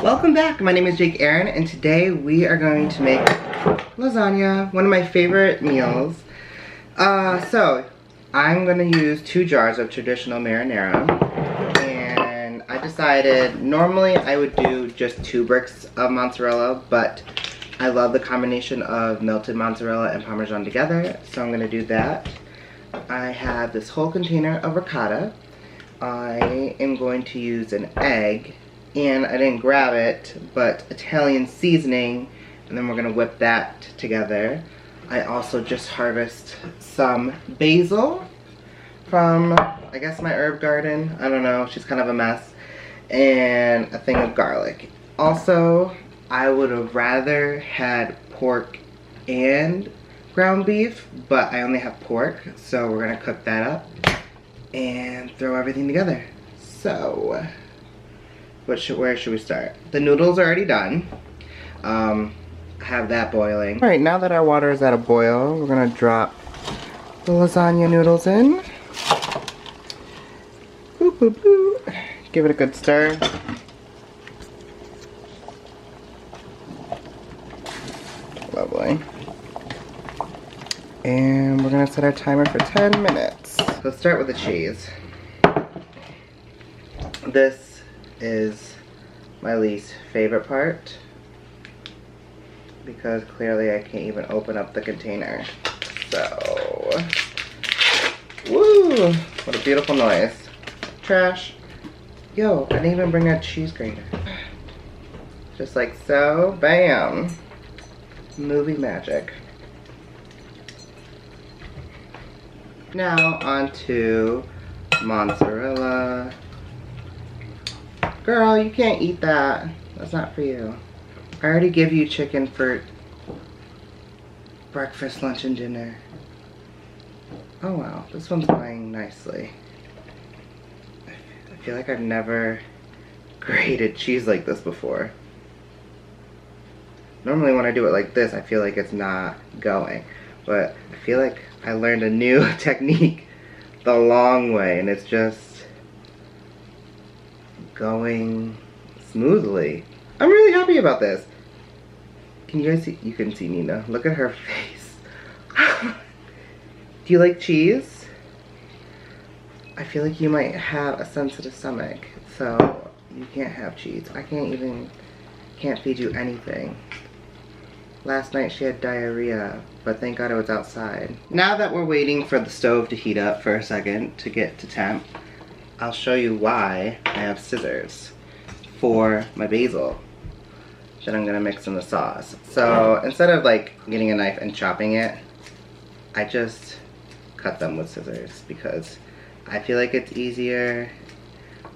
Welcome back. My name is Jake Aaron, and today we are going to make lasagna, one of my favorite meals. So I'm gonna use 2 jars of traditional marinara, and I decided normally I would do just 2 bricks of mozzarella, but I love the combination of melted mozzarella and Parmesan together, so I'm gonna do that. I have this whole container of ricotta. I am going to use an egg, and I didn't grab it, but Italian seasoning, and then we're gonna whip that together. I also just harvest some basil from, I guess, my herb garden. I don't know, she's kind of a mess. And a thing of garlic. Also, I would have rather had pork and ground beef, but I only have pork, so we're gonna cook that up and throw everything together. So, where should we start? The noodles are already done. Have that boiling. Alright, now that our water is at a boil, we're gonna drop the lasagna noodles in. Boop, boop, boop. Give it a good stir. Lovely. And we're gonna set our timer for 10 minutes. Let's start with the cheese. This is my least favorite part because clearly I can't even open up the container. So, woo! What a beautiful noise. Trash. Yo, I didn't even bring a cheese grater. Just like so, bam. Movie magic. Now onto mozzarella. Girl, you can't eat that. That's not for you. I already give you chicken for breakfast, lunch, and dinner. Oh wow, this one's going nicely. I feel like I've never grated cheese like this before. Normally when I do it like this, I feel like it's not going. But I feel like I learned a new technique the long way, and it's just going smoothly. I'm really happy about this. Can you guys see? You can see Nina. Look at her face. Do you like cheese? I feel like you might have a sensitive stomach, so you can't have cheese. I can't feed you anything. Last night she had diarrhea, but thank God it was outside. Now that we're waiting for the stove to heat up for a second to get to temp, I'll show you why I have scissors for my basil that I'm gonna mix in the sauce. So instead of like getting a knife and chopping it, I just cut them with scissors because I feel like it's easier,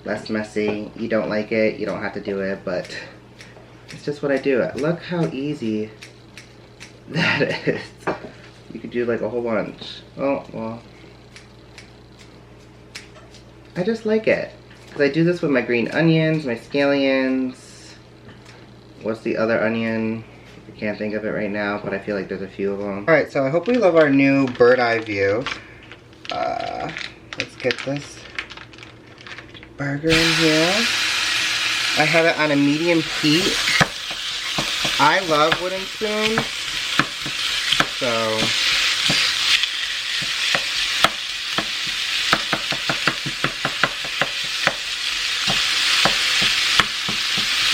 less messy. You don't like it, you don't have to do it, but it's just what I do. Look how easy that is. You could do like a whole bunch. Oh, well. I just like it. Because I do this with my green onions, my scallions. What's the other onion? I can't think of it right now, but I feel like there's a few of them. Alright, so I hope we love our new bird eye view. Let's get this burger in here. I have it on a medium heat. I love wooden spoons, so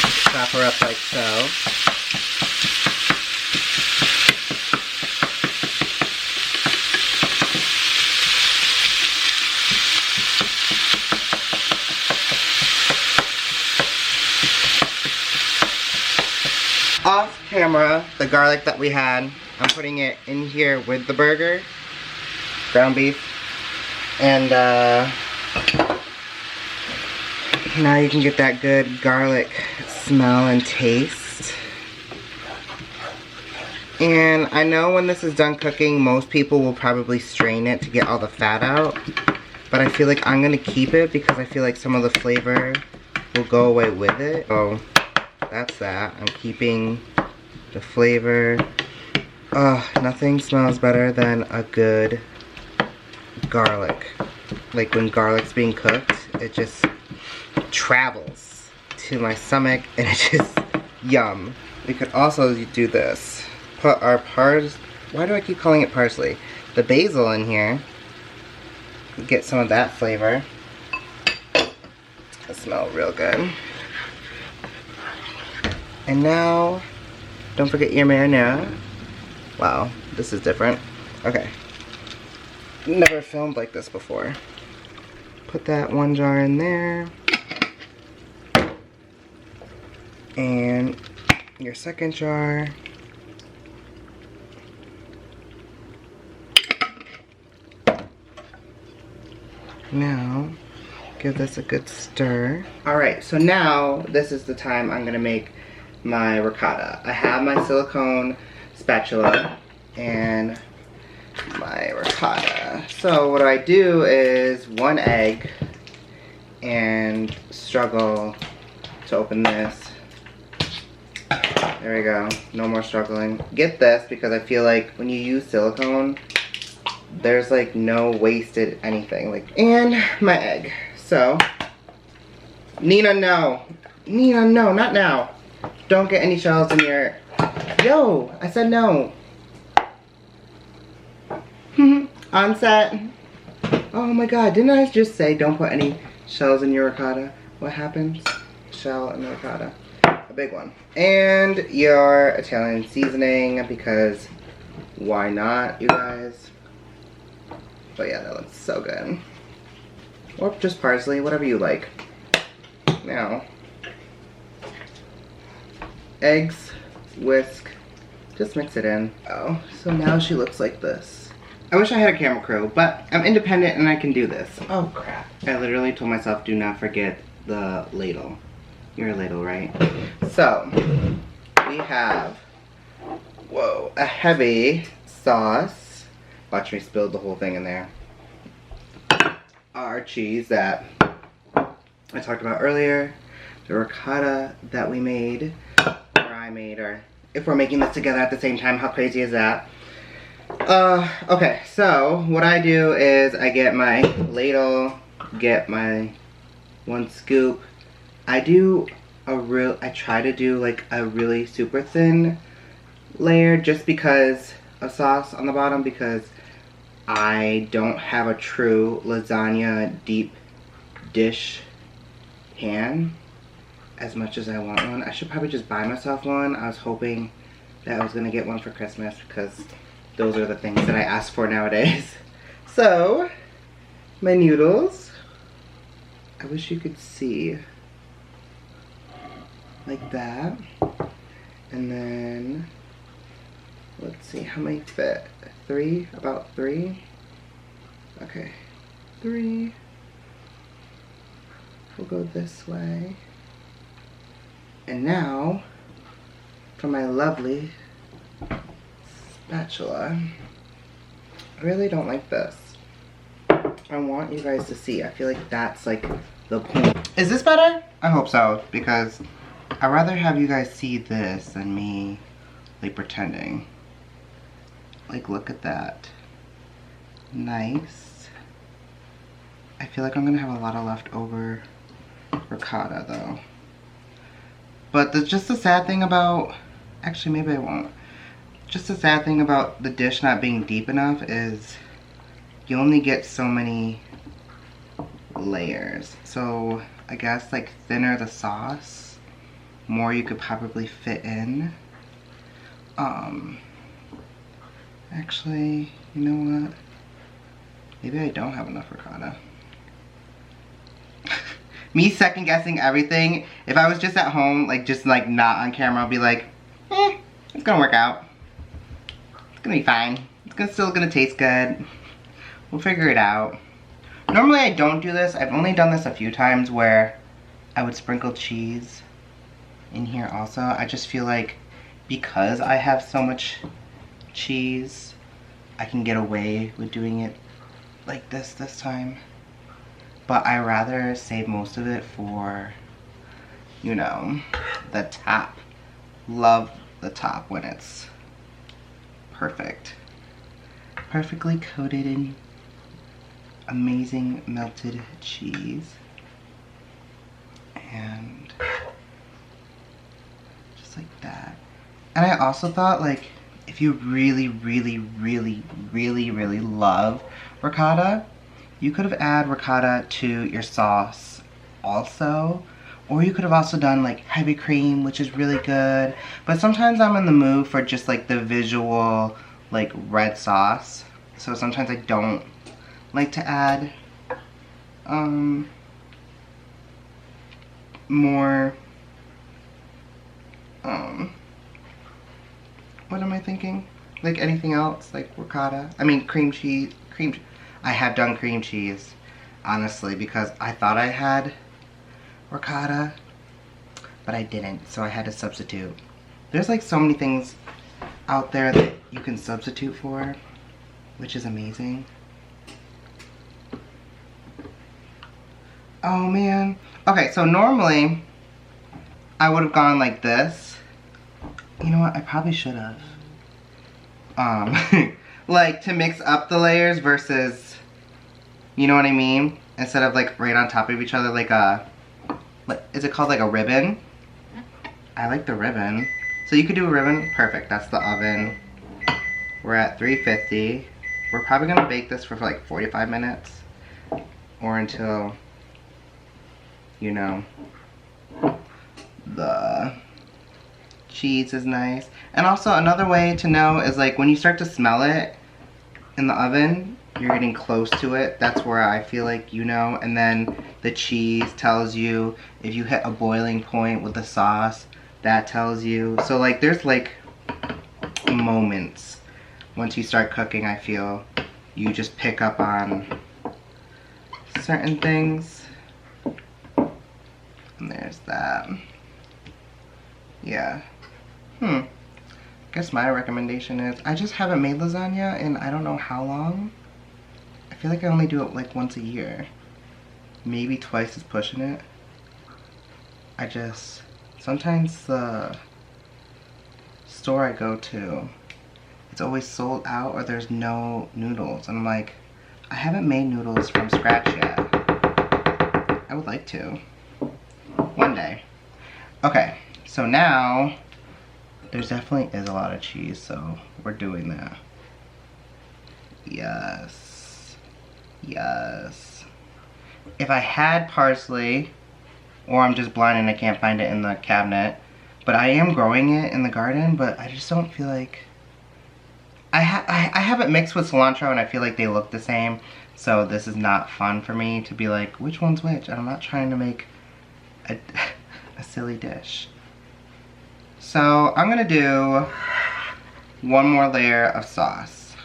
just chop her up like so. Off camera, the garlic that we had, I'm putting it in here with the burger, ground beef, and now you can get that good garlic smell and taste. And I know when this is done cooking, most people will probably strain it to get all the fat out, but I feel like I'm gonna keep it because I feel like some of the flavor will go away with it. So that's that. I'm keeping the flavor. Nothing smells better than a good garlic. Like when garlic's being cooked, it just travels to my stomach, and it's just yum. We could also do this. Put our why do I keep calling it parsley? The basil in here. Get some of that flavor. It smells real good. And now, don't forget your marinara. Wow, this is different. Okay. Never filmed like this before. Put that one jar in there. And your second jar. Now, give this a good stir. Alright, so now this is the time I'm gonna make my ricotta. I have my silicone spatula and my ricotta. So what I do is 1 egg and struggle to open this. There we go, no more struggling. Get this because I feel like when you use silicone, there's like no wasted anything. Like, and my egg. So, Nina, no. Nina, no, not now. Don't get any shells in your, yo, I said no. On set. Oh my god, didn't I just say don't put any shells in your ricotta? What happens? Shell in the ricotta. A big one. And your Italian seasoning, because why not, you guys? But yeah, that looks so good. Or just parsley, whatever you like. Now, eggs, whisk, just mix it in. Oh, so now she looks like this. I wish I had a camera crew, but I'm independent and I can do this. Oh crap. I literally told myself, do not forget the ladle. You're a ladle, right? So, we have, whoa, a heavy sauce. Watch me spill the whole thing in there. Our cheese that I talked about earlier. The ricotta that we made, or I made, or if we're making this together at the same time, how crazy is that? Okay, so what I do is I get my ladle, get my 1 scoop. I try to do like a really super thin layer just because of sauce on the bottom, because I don't have a true lasagna deep dish pan as much as I want one. I should probably just buy myself one. I was hoping that I was gonna get one for Christmas because those are the things that I ask for nowadays. So, my noodles. I wish you could see. Like that. And then, let's see, how many fit? 3? About 3? Okay. 3. We'll go this way. And now, for my lovely spatula. I really don't like this. I want you guys to see. I feel like that's like the point. Is this better? I hope so, because I'd rather have you guys see this than me like pretending. Like, look at that. Nice. I feel like I'm gonna have a lot of leftover ricotta though. But just the sad thing about, actually maybe I won't. Just the sad thing about the dish not being deep enough is you only get so many layers. So I guess like thinner the sauce, more you could probably fit in. Actually, you know what? Maybe I don't have enough ricotta. Me second guessing everything. If I was just at home, like just like not on camera, I'll be like, it's gonna work out. It's gonna be fine. It's still gonna taste good. We'll figure it out. Normally I don't do this. I've only done this a few times where I would sprinkle cheese in here also. I just feel like because I have so much cheese, I can get away with doing it like this time. But I rather save most of it for, you know, the top. Love the top when it's perfect. Perfectly coated in amazing melted cheese. And And I also thought, like, if you really, really, really, really, really love ricotta, you could have added ricotta to your sauce also. Or you could have also done like heavy cream, which is really good. But sometimes I'm in the mood for just like the visual like red sauce. So sometimes I don't like to add more what am I thinking? Like anything else, like ricotta. I mean cream cheese. I have done cream cheese, honestly, because I thought I had ricotta, but I didn't, so I had to substitute. There's like so many things out there that you can substitute for, which is amazing. Oh man. Okay, so normally I would have gone like this. You know what? I probably should have. Like to mix up the layers versus, you know what I mean? Instead of like right on top of each other, like a, is it called like a ribbon? I like the ribbon. So you could do a ribbon. Perfect. That's the oven. We're at 350. We're probably gonna bake this for like 45 minutes or until, you know, the cheese is nice. And also another way to know is like when you start to smell it in the oven, you're getting close to it. That's where I feel like you know. And then the cheese tells you if you hit a boiling point with the sauce, that tells you. So like there's like moments once you start cooking, I feel you just pick up on certain things. And there's that. Yeah. I guess my recommendation is, I just haven't made lasagna in I don't know how long. I feel like I only do it like once a year. Maybe twice is pushing it. Sometimes the store I go to, it's always sold out or there's no noodles. And I'm like, I haven't made noodles from scratch yet. I would like to. One day. Okay, so now, there's definitely is a lot of cheese, so we're doing that. Yes. Yes. If I had parsley, or I'm just blind and I can't find it in the cabinet, but I am growing it in the garden, but I just don't feel like... I have it mixed with cilantro and I feel like they look the same, so this is not fun for me to be like, which one's which? And I'm not trying to make a silly dish. So I'm gonna do one more layer of sauce.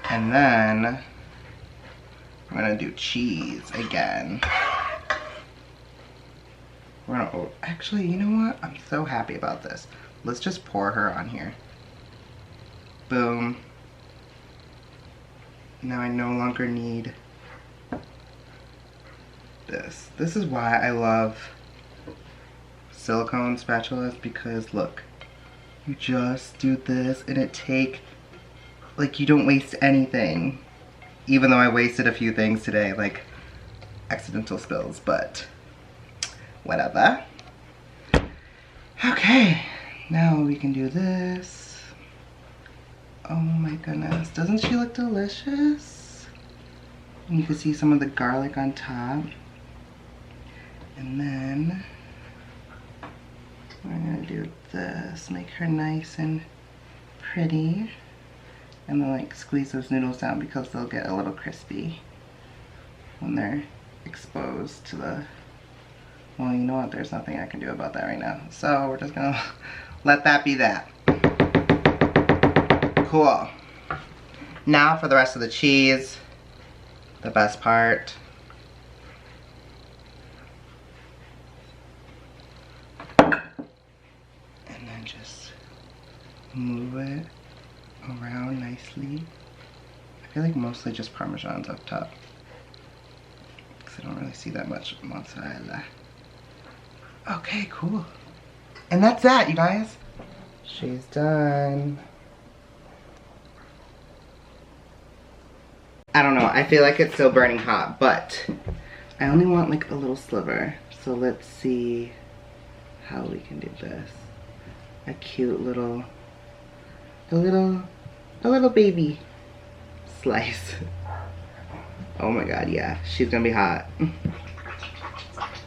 And then I'm gonna do cheese again. We're gonna, oh, actually, you know what? I'm so happy about this. Let's just pour her on here. Boom. Now I no longer need this. This is why I love silicone spatulas, because look, you just do this and like you don't waste anything. Even though I wasted a few things today, like accidental spills, but whatever. Okay, now we can do this. Oh my goodness, doesn't she look delicious? And you can see some of the garlic on top. And then we're gonna do this, make her nice and pretty. And then like squeeze those noodles down because they'll get a little crispy when they're exposed to the, well, you know what, there's nothing I can do about that right now. So we're just gonna let that be that. Cool. Now for the rest of the cheese, the best part. And then just move it around nicely. I feel like mostly just Parmesan's up top, because I don't really see that much mozzarella. Okay, cool. And that's that, you guys. She's done. I don't know, I feel like it's still burning hot, but I only want like a little sliver. So let's see how we can do this. a cute little, a little baby slice. Oh my god, yeah, she's gonna be hot.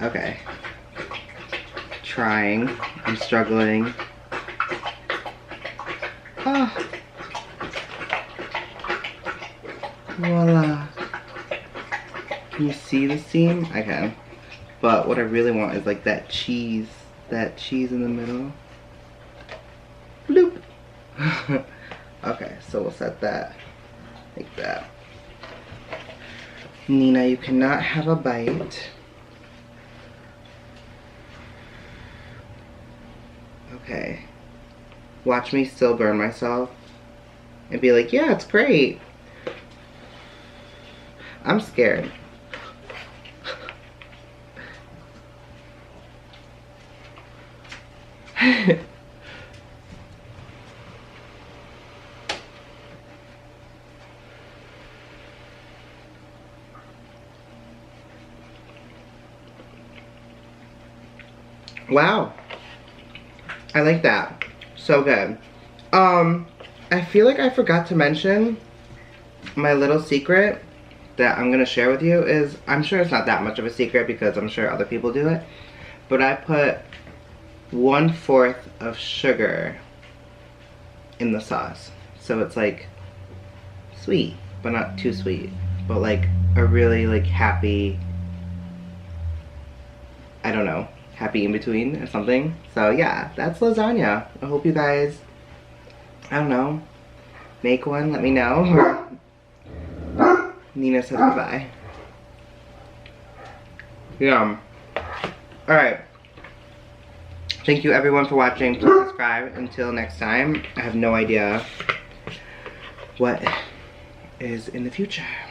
Okay. Trying. I'm struggling. Oh. Voila. Can you see the seam? I can. But what I really want is like that cheese in the middle. Bloop. Okay, so we'll set that like that. Nina, you cannot have a bite. Okay. Watch me still burn myself and be like, yeah, it's great. I'm scared. Wow. I like that. So good. I feel like I forgot to mention my little secret that I'm gonna share with you is, I'm sure it's not that much of a secret because I'm sure other people do it, but I put 1/4 of sugar in the sauce. So it's like sweet, but not too sweet, but like a really like happy, I don't know, happy in between or something. So yeah, that's lasagna. I hope you guys, I don't know, make one, let me know. Nina said goodbye. Yum. Alright. Thank you everyone for watching. Please subscribe. Until next time, I have no idea what is in the future.